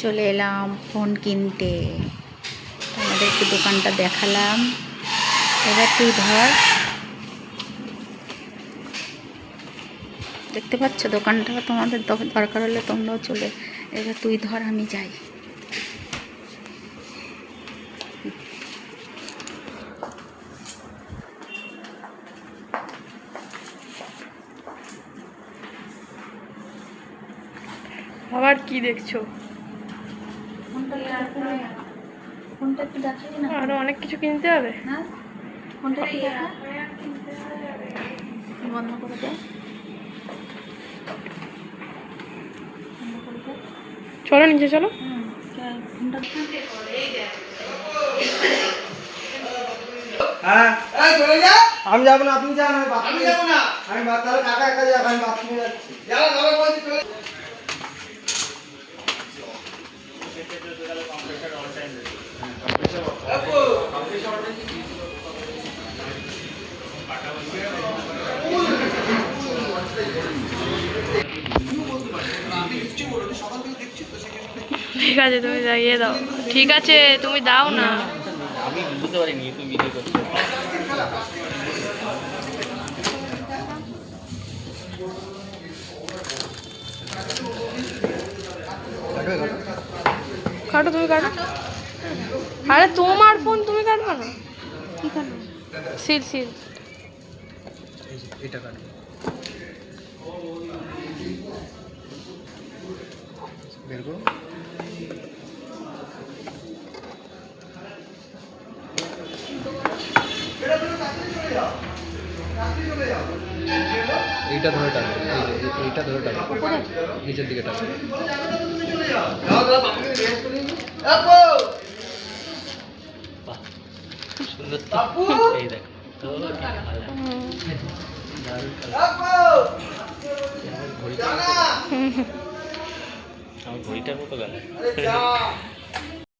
চলে এলাম ফোন কিনতে। তোমাদের একটু দোকানটা দেখালাম। এবার তুই ধর, দেখতে পাচ্ছ দোকানটা? তোমাদের দরকার হলে তোমরাও চলে। এবার তুই ধর, আমি যাই। আবার কি দেখছো? ফোনটা একটু দেখাবি না? আরো অনেক কিছু কিনতে হবে। হ্যাঁ, ফোনটা একটু দেখা। বন্ধ করে দে, বন্ধ করে দে। চলো নিচে চলো। ফোনটা হ্যাঁ, চলে যা। আমি যাবো না, আপনি যান। আমি যাবো না। আমি তাহলে কাকা একা যাবো, আমি বাথরুমে যাচ্ছি। যাও, বাবা বলছি চলে। ঠিক আছে, তুমি লাগিয়ে দাও। ঠিক আছে, তুমি দাও না। আমি বুঝতে পারিনি তুমি ভিডিও করছো। কাটো, তুমি কাটো। আরে তোমার ফোন, তুমি কাটবে না? কি করবো? Seal seal. এটা কাটবো, বের করো। এইটা ধরে টানবে, এইটা ধরে টানবে, নিচের দিকে টানবে। সুন্দর তো। এই দেখো তো আমার ঘড়িটার মতো গেল।